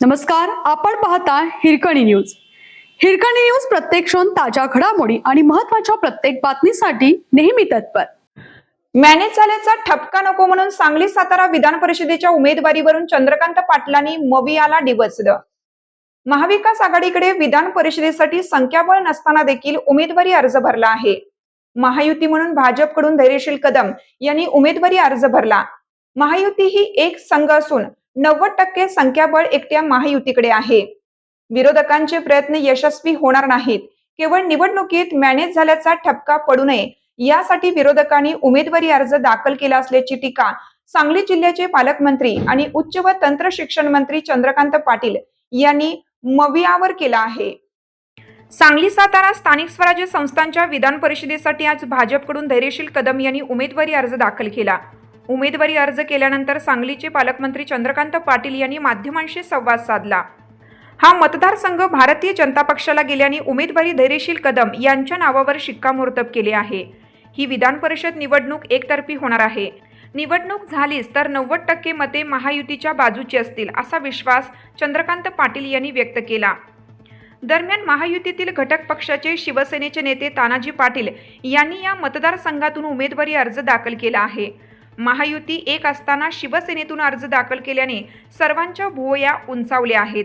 नमस्कार, आपण पाहता हिरकणी न्यूज. हिरकणी न्यूज प्रत्येक क्षण ताज्या घडामोडी आणि महत्त्वाच्या प्रत्येक बातमीसाठी नेहमी तत्पर. मॅनेज झाल्याचा ठपका नको म्हणून सांगली सातारा विधान परिषदेच्या उमेदवारीवरून चंद्रकांत पाटलांनी मवियाला डिवचलं. महाविकास आघाडीकडे विधान परिषदेसाठी संख्याबळ नसताना देखील उमेदवारी अर्ज भरला आहे. महायुती म्हणून भाजपकडून धैर्यशील कदम यांनी उमेदवारी अर्ज भरला. महायुती ही एक संघ असून 90% संख्याबळ एकट्या महायुतीकडे आहे. विरोधकांचे प्रयत्न यशस्वी होणार नाहीत. केवळ निवडणुकीत मॅनेज झाल्याचा ठपका पडू नये यासाठी विरोधकांनी उमेदवारी अर्ज दाखल केला असल्याची टीका सांगली जिल्ह्याचे पालकमंत्री आणि उच्च व तंत्र शिक्षण मंत्री चंद्रकांत पाटील यांनी मवियावर केला आहे. सांगली सातारा स्थानिक स्वराज्य संस्थांच्या विधान परिषदेसाठी आज भाजपकडून धैर्यशील कदम यांनी उमेदवारी अर्ज दाखल केला. उमेदवारी अर्ज केल्यानंतर सांगलीचे पालकमंत्री चंद्रकांत पाटील यांनी माध्यमांशी संवाद साधला. हा मतदारसंघ भारतीय जनता पक्षाला गेल्याने उमेदवारी धैर्यशील कदम यांच्या नावावर शिक्कामोर्तब केले आहे. ही विधान परिषद निवडणूक एकतर्फी होणार आहे. निवडणूक झालीच तर 90% मते महायुतीच्या बाजूची असतील असा विश्वास चंद्रकांत पाटील यांनी व्यक्त केला. दरम्यान महायुतीतील घटक पक्षाचे शिवसेनेचे नेते तानाजी पाटील यांनी या मतदारसंघातून उमेदवारी अर्ज दाखल केला आहे. महायुती एक असताना शिवसेनेतून अर्ज दाखल केल्याने सर्वांच्या भुवया उंचावल्या आहेत.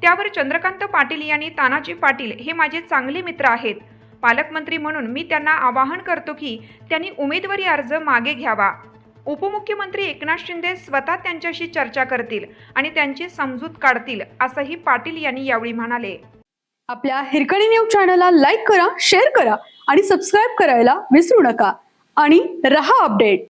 त्यावर चंद्रकांत पाटील यांनी तानाजी पाटील हे माझे चांगले मित्र आहेत. पालकमंत्री म्हणून मी त्यांना आवाहन करतो की त्यांनी उमेदवारी अर्ज मागे घ्यावा. उपमुख्यमंत्री एकनाथ शिंदे स्वतः त्यांच्याशी चर्चा करतील आणि त्यांची समजूत काढतील असंही पाटील यांनी यावेळी म्हणाले. आपल्या हिरकणी न्यूज चॅनलला लाईक करा, शेअर करा आणि सबस्क्राईब करायला विसरू नका आणि रहा अपडेट.